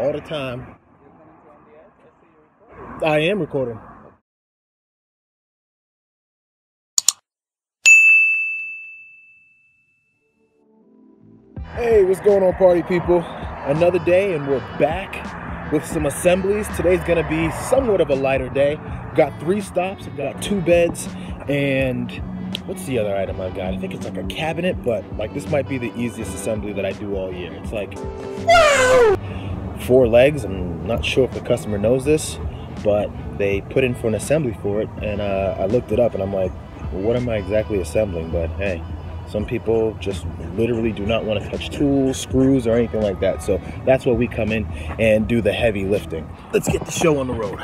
all the time. I am recording. Hey, what's going on, party people? Another day and we're back with some assemblies. Today's gonna be somewhat of a lighter day. We've got 3 stops, we've got 2 beds, and what's the other item I've got? I think it's like a cabinet, but like this might be the easiest assembly that I do all year. It's like 4 legs. I'm not sure if the customer knows this, but they put in for an assembly for it, and I looked it up and I'm like, well, what am I exactly assembling? But hey, some people just literally do not want to touch tools, screws, or anything like that. So that's where we come in and do the heavy lifting. Let's get the show on the road.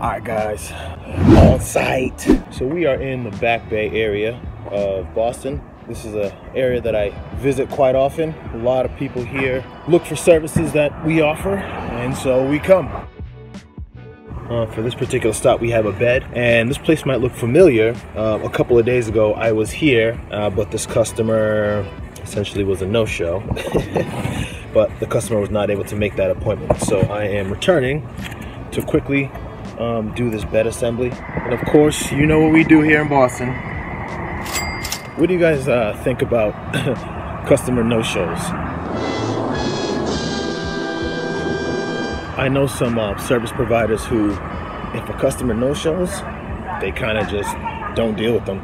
All right, guys, on site. So we are in the Back Bay area of Boston. This is an area that I visit quite often. A lot of people here look for services that we offer, and so we come. For this particular stop, we have a bed, and this place might look familiar. A couple of days ago, I was here, but this customer essentially was a no-show. But the customer was not able to make that appointment, so I am returning to quickly do this bed assembly. And of course, you know what we do here in Boston. What do you guys think about customer no-shows? I know some service providers who, if a customer no-shows, they kind of just don't deal with them.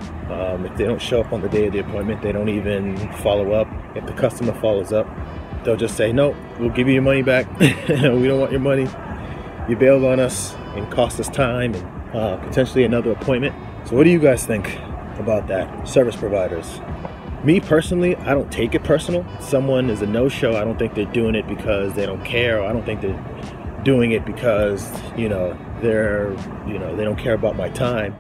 If they don't show up on the day of the appointment, they don't even follow up. If the customer follows up, they'll just say, no, we'll give you your money back. We don't want your money. You bailed on us and cost us time and potentially another appointment. So what do you guys think about that, service providers? Me personally, I don't take it personal. Someone is a no-show. I don't think they're doing it because they don't care, or I don't think they're doing it because, you know, they don't care about my time.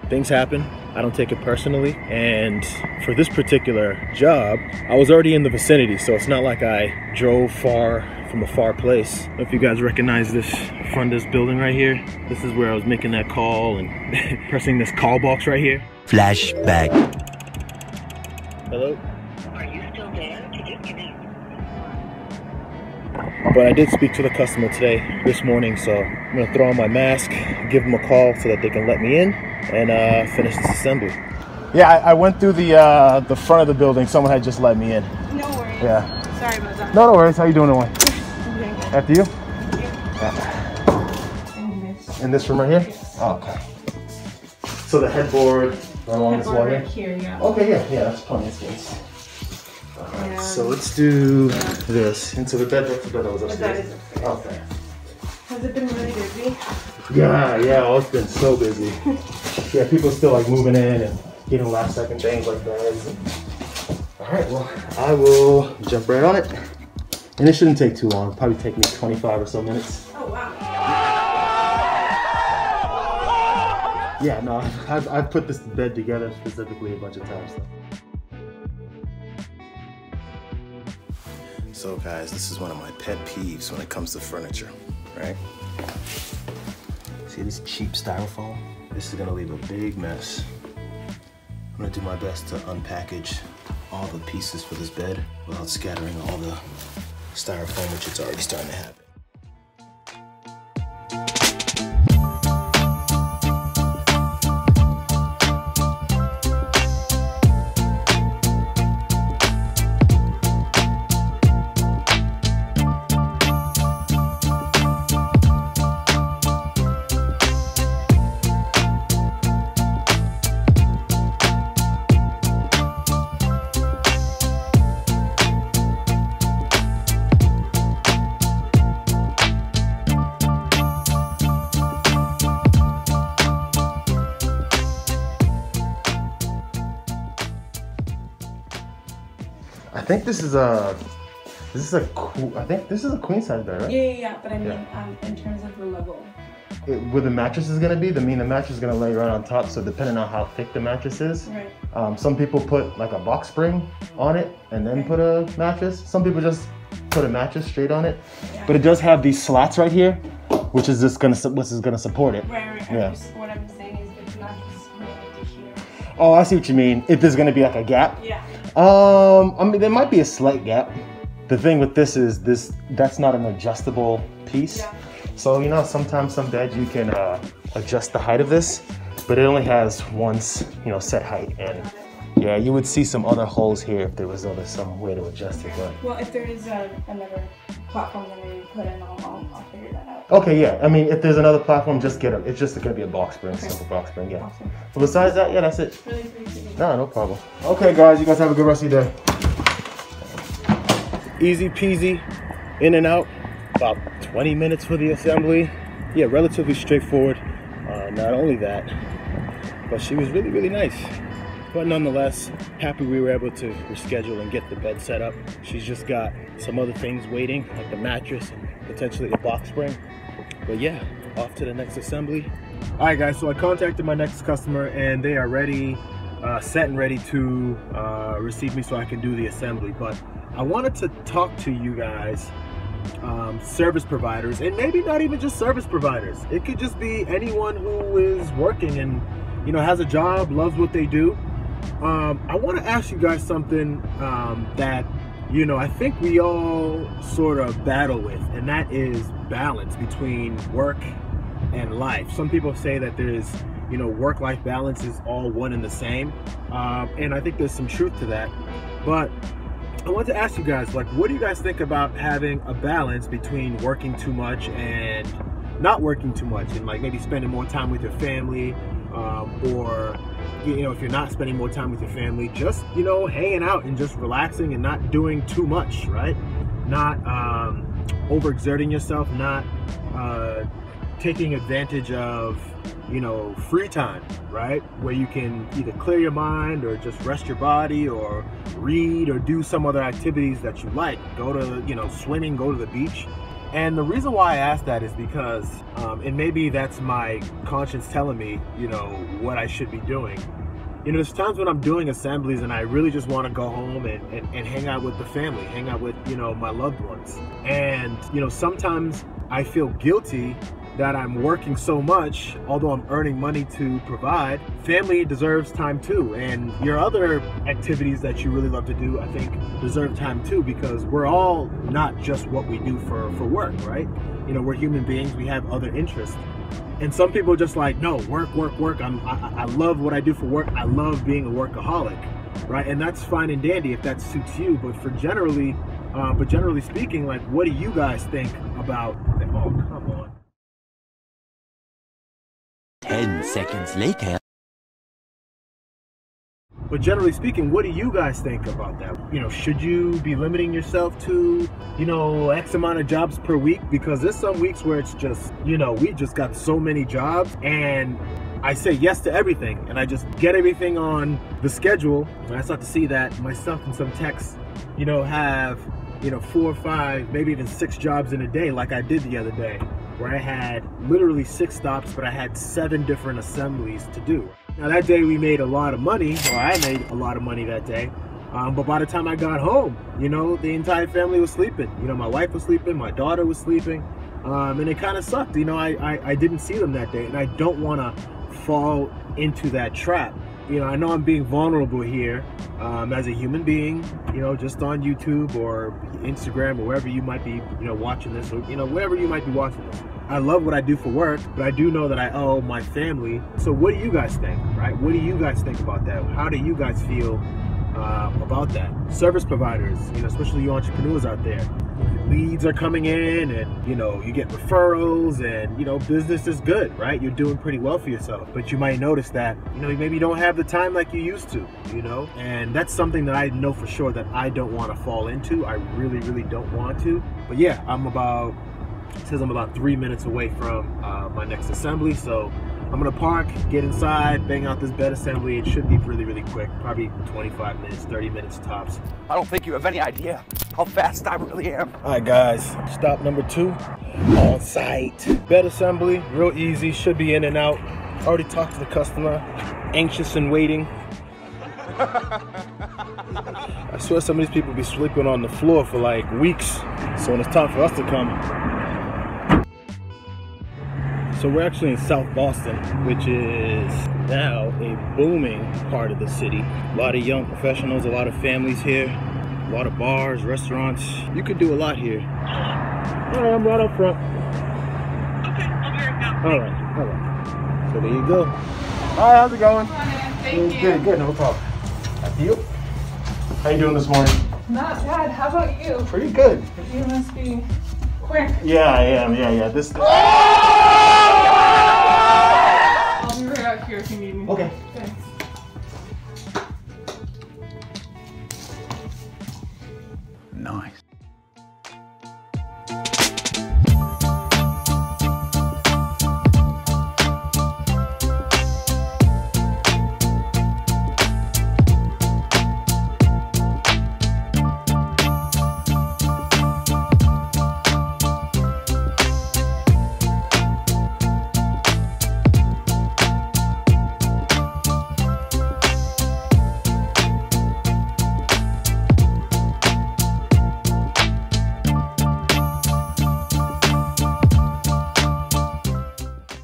Things happen. I don't take it personally. And for this particular job, I was already in the vicinity, so it's not like I drove far from a far place. I don't know if you guys recognize this front of this building right here. This is where I was making that call and pressing this call box right here. Flashback. Hello? Are you still there? Did you connect? But I did speak to the customer this morning, so I'm gonna throw on my mask, give them a call so that they can let me in and finish this assembly. Yeah, I went through the front of the building. Someone had just let me in. No worries. Yeah. Sorry about that. No worries. How you doing, Owen? After you? Yeah. In this room right here? Yes. Oh, okay. So the headboard along this wall right here, yeah. Okay, yeah, that's plenty of space. Alright, Yeah. so let's do this. Into the bed, that's the bed that was That upstairs. is upstairs. Okay. Has it been really busy? Yeah, oh, it's been so busy. Yeah, people still like moving in and getting last second things like beds. Alright, well, I will jump right on it. And it shouldn't take too long. It'll probably take me 25 or so minutes. Oh, wow. Yeah, no, I've put this bed together specifically a bunch of times. So guys, this is one of my pet peeves when it comes to furniture, right? See this cheap styrofoam? This is gonna leave a big mess. I'm gonna do my best to unpackage all the pieces for this bed without scattering all the styrofoam, which it's already starting to happen. I think this is a queen size bed, right? Yeah, but I mean, in terms of the level. Where the mattress is gonna be, the mattress is gonna lay right on top, so depending on how thick the mattress is. Right. Some people put like a box spring on it and then put a mattress. Some people just put a mattress straight on it. Yeah. But it does have these slats right here, which is just gonna support it. Right. Yeah. What I'm saying is it's not just right to here. Oh, I see what you mean. If there's gonna be like a gap. Yeah. I mean, there might be a slight gap. The thing with this is that's not an adjustable piece. Yeah. So, you know, sometimes some beds you can adjust the height of this, but it only has one, you know, set height. And yeah, you would see some other holes here if there was some way to adjust it. But Well, if there is another platform that we put in, I'll figure that out. okay, yeah. I mean, if there's another platform, just get it. It's just gonna be a box spring, simple box spring. Yeah. Awesome. But besides that, yeah, that's it. Really appreciate it. No problem. Okay, guys, you guys have a good rest of your day. Easy peasy, in and out. About 20 minutes for the assembly. Yeah, relatively straightforward. Not only that, but she was really, really nice. But nonetheless, happy we were able to reschedule and get the bed set up. She's just got some other things waiting, like the mattress and potentially a box spring. But yeah, off to the next assembly. All right, guys, so I contacted my next customer and they are ready, set and ready to receive me so I can do the assembly. But I wanted to talk to you guys, service providers, and maybe not even just service providers. It could just be anyone who is working and, you know, has a job, loves what they do. I want to ask you guys something that, you know, I think we all sort of battle with, and that is balance between work and life. Some people say that there's, you know, work-life balance is all one and the same, and I think there's some truth to that. But I want to ask you guys, like, what do you guys think about having a balance between working too much and not working too much, and like maybe spending more time with your family, or, you know, if you're not spending more time with your family, just, you know, hanging out and just relaxing and not doing too much, right? Not overexerting yourself, not taking advantage of, you know, free time, right? Where you can either clear your mind or just rest your body or read or do some other activities that you like. Go to, you know, swimming, go to the beach. And the reason why I ask that is because, and maybe that's my conscience telling me, you know, what I should be doing. You know, there's times when I'm doing assemblies and I really just want to go home and hang out with the family, hang out with, you know, my loved ones. And, you know, sometimes I feel guilty that I'm working so much, although I'm earning money to provide. Family deserves time too, and your other activities that you really love to do, I think, deserve time too, because we're all not just what we do for work, right? You know, we're human beings, we have other interests. And some people are just like, no, work, work, work. I love what I do for work. I love being a workaholic, right? And that's fine and dandy if that suits you, but generally speaking, like, what do you guys think about, oh, come on. 10 seconds later. But generally speaking, what do you guys think about that? You know, should you be limiting yourself to, you know, X amount of jobs per week? Because there's some weeks where it's just, you know, we just got so many jobs and I say yes to everything and I just get everything on the schedule. And I start to see that myself and some techs, you know, have, you know, 4 or 5, maybe even 6 jobs in a day, like I did the other day, where I had literally 6 stops, but I had 7 different assemblies to do. Now that day we made a lot of money, or I made a lot of money that day, but by the time I got home, you know, the entire family was sleeping. You know, my wife was sleeping, my daughter was sleeping, and it kind of sucked. You know, I didn't see them that day, and I don't want to fall into that trap. You know, I know I'm being vulnerable here as a human being, you know, just on YouTube or Instagram or wherever you might be, you know, watching this, or, you know, wherever you might be watching this. I love what I do for work, but I do know that I owe my family. So what do you guys think, right? What do you guys think about that? How do you guys feel about that? Service providers, you know, especially you entrepreneurs out there, leads are coming in and, you know, you get referrals and, you know, business is good, right? You're doing pretty well for yourself, but you might notice that, you know, maybe you don't have the time like you used to, you know, and that's something that I know for sure that I don't want to fall into. I really, really don't want to. But yeah, it says I'm about 3 minutes away from my next assembly, so I'm gonna park, get inside, bang out this bed assembly. It should be really, really quick, probably 25 minutes, 30 minutes tops. I don't think you have any idea how fast I really am. All right, guys, stop number 2, on site. Bed assembly, real easy, should be in and out. Already talked to the customer, anxious and waiting. I swear some of these people be sleeping on the floor for like weeks, so when it's time for us to come, So we're actually in South Boston, which is now a booming part of the city. A lot of young professionals, a lot of families here, a lot of bars, restaurants. You could do a lot here. All right, I'm right up front. Okay, I'll be right back. All right. So there you go. Hi, how's it going? Thank you. Good, no problem. Thank you. How you doing this morning? Not bad. How about you? Pretty good. You must be quick. Yeah, I am. Yeah. This. I'll be right out here if you need me. Okay. Thanks. Nice.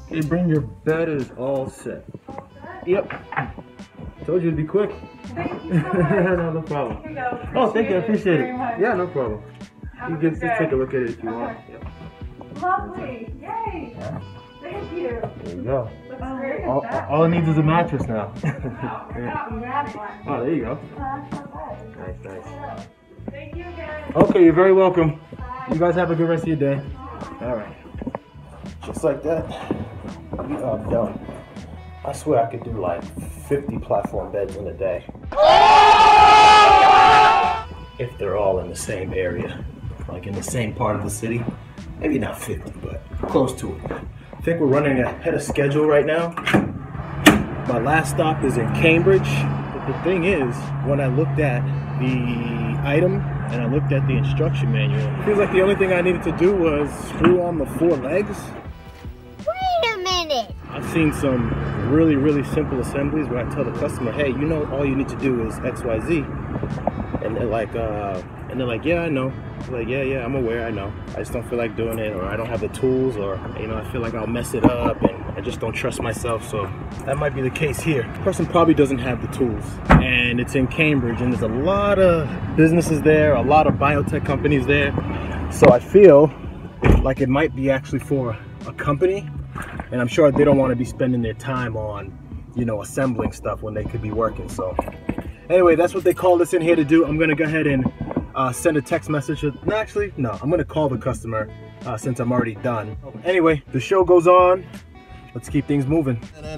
Hey, bring your bed is all set. Yep. Told you to be quick. Thank you so much. No problem. Here you go. Oh, thank you. I appreciate very it. much. Yeah, no problem. Have You a can good just day. take a look at it if you want. Okay. Yep. Lovely. Yay. Thank you. There you go. Looks great. All it needs is a mattress now. Yeah. Grab one. Oh, there you go. That's not bad. Nice. Thank you again. Okay, you're very welcome. Bye. You guys have a good rest of your day. All right. Just like that, we are done. I swear I could do like 50 platform beds in a day. If they're all in the same area, like in the same part of the city. Maybe not 50, but close to it. I think we're running ahead of schedule right now. My last stop is in Cambridge. But the thing is, when I looked at the item and I looked at the instruction manual, it feels like the only thing I needed to do was screw on the 4 legs. Wait a minute. I've seen some really simple assemblies where I tell the customer, hey, you know, all you need to do is XYZ. And they're like, yeah, I know. Like, yeah, I'm aware, I know. I just don't feel like doing it, or I don't have the tools, or, you know, I feel like I'll mess it up, and I just don't trust myself. So that might be the case here. The person probably doesn't have the tools, and it's in Cambridge, and there's a lot of businesses there, a lot of biotech companies there. So I feel like it might be actually for a company, and I'm sure they don't want to be spending their time on, you know, assembling stuff when they could be working. So anyway, that's what they called us in here to do. I'm gonna go ahead and send a text message. No, I'm gonna call the customer since I'm already done. Anyway, the show goes on. Let's keep things moving. All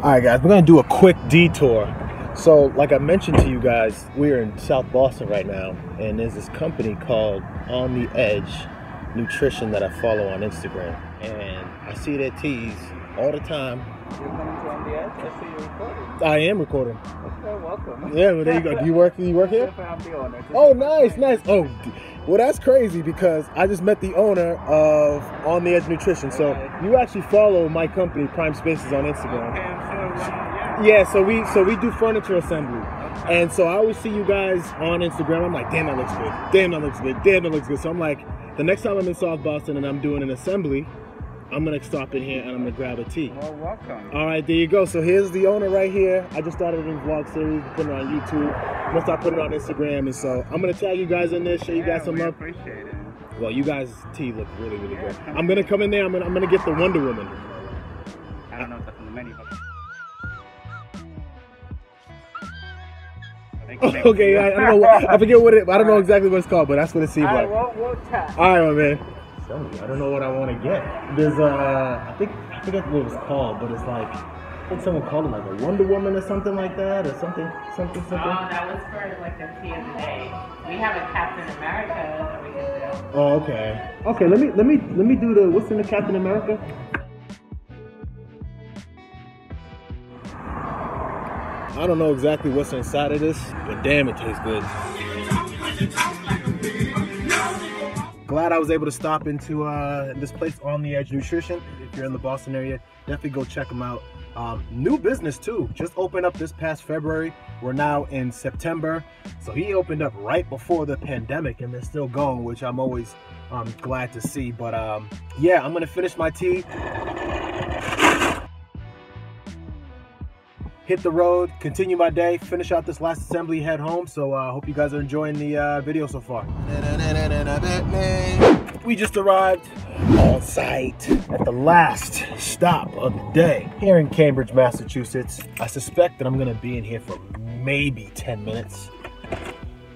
right, guys, we're gonna do a quick detour. So, like I mentioned to you guys, we're in South Boston right now, and there's this company called On the Edge Nutrition that I follow on Instagram, and I see their teas all the time. You're coming to On the Edge? I see you're recording. I am recording. Okay, welcome. Yeah, well, there you go. Do you work here? I'm the owner. Oh, nice. Oh, well, that's crazy because I just met the owner of On the Edge Nutrition. So you actually follow my company, Prime Spaces, on Instagram. Okay, I'm sure. Yeah, so we do furniture assembly. And so I always see you guys on Instagram. I'm like, damn, that looks good. Damn, that looks good. Damn, that looks good. So I'm like, the next time I'm in South Boston and I'm doing an assembly, I'm gonna stop in here and I'm gonna grab a tea. Well, welcome. All right, there you go. So here's the owner right here. I just started a new vlog series, putting it on YouTube. I'm gonna start putting it on Instagram, and so I'm gonna tag you guys in this, show you guys some love. Appreciate it. Well, you guys' tea look really good. I'm gonna come in there. I'm gonna get the Wonder Woman. I don't know if that's on the menu, but... Okay, I don't know. I forget what it. I don't know exactly what it's called, but that's what it seems like. We'll chat. All right, my man. I don't know what I want to get. There's I forget what it's called, but it's like, I think someone called it like a Wonder Woman or something like that, or something. Oh, that was for like the tea of the day. We have a Captain America that we can do. Oh, okay. Okay, let me do the, what's in the Captain America? I don't know exactly what's inside of this, but damn, it tastes good. Glad I was able to stop into this place, On the Edge Nutrition. If you're in the Boston area, definitely go check them out. New business too, just opened up this past February. We're now in September, so he opened up right before the pandemic, and they're still going, which I'm always glad to see. But yeah, I'm gonna finish my tea, hit the road, continue my day, finish out this last assembly, head home. So I hope you guys are enjoying the video so far. We just arrived on site at the last stop of the day here in Cambridge, Massachusetts. I suspect that I'm gonna be in here for maybe 10 minutes,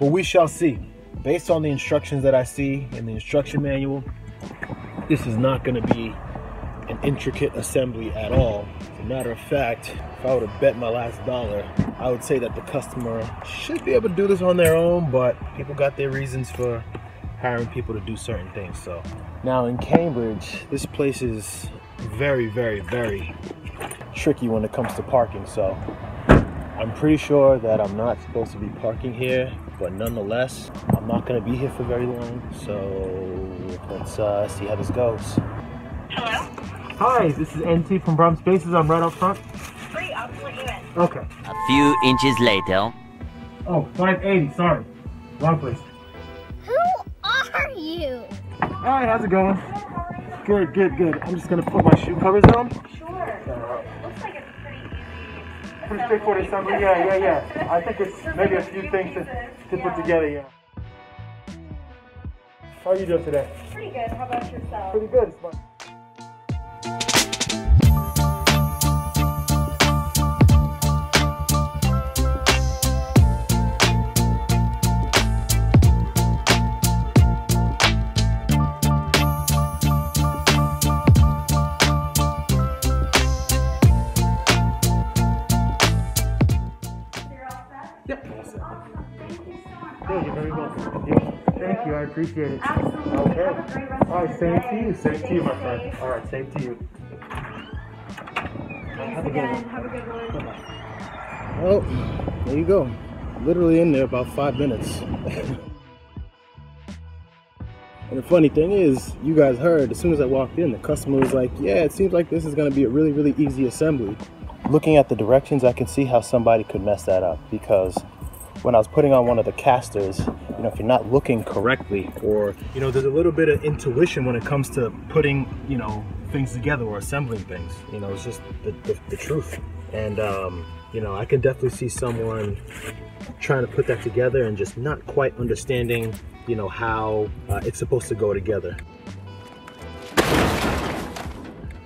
but we shall see. Based on the instructions that I see in the instruction manual, this is not gonna be an intricate assembly at all. As a matter of fact, if I would have bet my last dollar, I would say that the customer should be able to do this on their own, but people got their reasons for hiring people to do certain things. So now in Cambridge, this place is very, very, very tricky when it comes to parking. So I'm pretty sure that I'm not supposed to be parking here, but nonetheless, I'm not gonna be here for very long. So let's see how this goes. Hello? Hi, this is NT from Brum Spaces. I'm right up front. Great, I'll let you in. Okay. A few inches later. Oh, 580, sorry. Wrong place. Who are you? Hi, how's it going? Good, good, good. I'm just gonna put my shoe covers on. Sure. Looks like it's pretty easy. Pretty straightforward assembly, yeah. I think it's maybe a few things to put together, yeah. How are you doing today? Pretty good. How about yourself? Pretty good. It's fun. Yep. Good, you're very welcome. Thank you, I appreciate it. Absolutely. Okay. Have a great rest All right, of same your to day. you. Same to you, my Stay friend. safe. All right, same to you. Thanks again. Have a good one. Well, there you go. Literally in there about 5 minutes. And the funny thing is, you guys heard, as soon as I walked in, the customer was like, yeah, it seems like this is going to be a really, really easy assembly. Looking at the directions, I can see how somebody could mess that up, because when I was putting on one of the casters, you know, if you're not looking correctly, or, you know, there's a little bit of intuition when it comes to putting, you know, things together or assembling things. You know, it's just the truth. And, you know, I can definitely see someone trying to put that together and just not quite understanding, you know, how it's supposed to go together.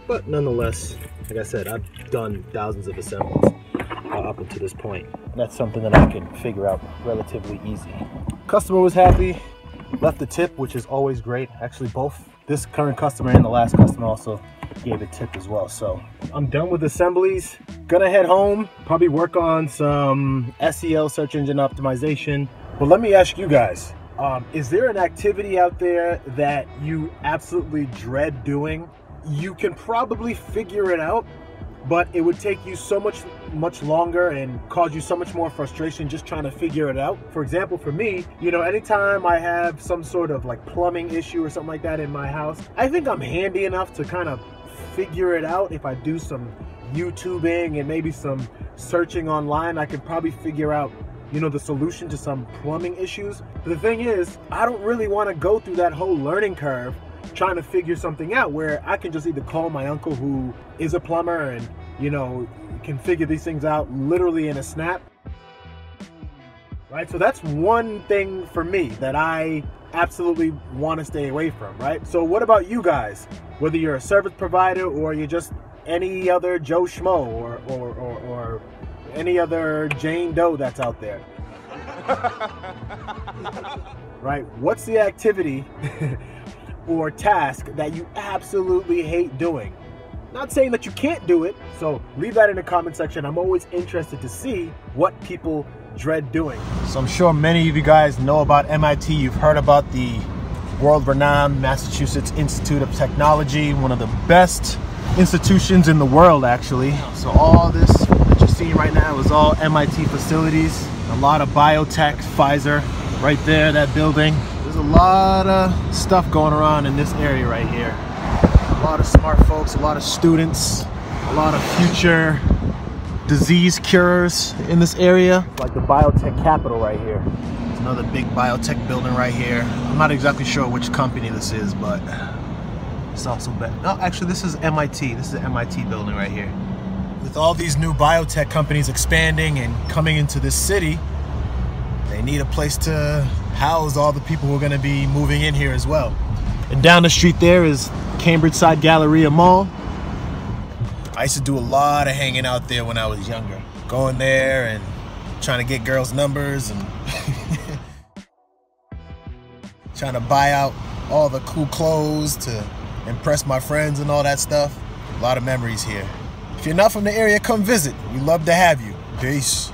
But nonetheless, like I said, I've done thousands of assemblies up until this point. And that's something that I can figure out relatively easy. Customer was happy, left a tip, which is always great. Actually, both this current customer and the last customer also gave a tip as well. So I'm done with assemblies. Gonna head home, probably work on some SEO, search engine optimization. But let me ask you guys, is there an activity out there that you absolutely dread doing? You can probably figure it out, but it would take you so much longer and cause you so much more frustration just trying to figure it out. For example, for me, you know, anytime I have some sort of like plumbing issue or something like that in my house, I think I'm handy enough to kind of figure it out. If I do some YouTubing and maybe some searching online, I could probably figure out, you know, the solution to some plumbing issues. But the thing is, I don't really want to go through that whole learning curve trying to figure something out, where I can just either call my uncle who is a plumber and, you know, can figure these things out literally in a snap. Right? So that's one thing for me that I absolutely want to stay away from, right? So what about you guys? Whether you're a service provider or you're just any other Joe Schmo or any other Jane Doe that's out there. Right? What's the activity or task that you absolutely hate doing? Not saying that you can't do it, so leave that in the comment section. I'm always interested to see what people dread doing. So I'm sure many of you guys know about MIT. You've heard about the world-renowned Massachusetts Institute of Technology, one of the best institutions in the world, actually. So all this that you're seeing right now is all MIT facilities. A lot of biotech, Pfizer, right there, that building. There's a lot of stuff going around in this area right here. A lot of smart folks, a lot of students, a A lot of future disease cures in this area. It's like the biotech capital right here. It's another big biotech building right here. I'm not exactly sure which company this is, but it's also better. No, actually this is MIT. This is the MIT building right here. With all these new biotech companies expanding and coming into this city, they need a place to house all the people who are going to be moving in here as well. And down the street there is Cambridge Side Galleria Mall. I used to do a lot of hanging out there when I was younger. Going there and trying to get girls' numbers and trying to buy out all the cool clothes to impress my friends and all that stuff. A lot of memories here. If you're not from the area, come visit. We'd love to have you. Peace.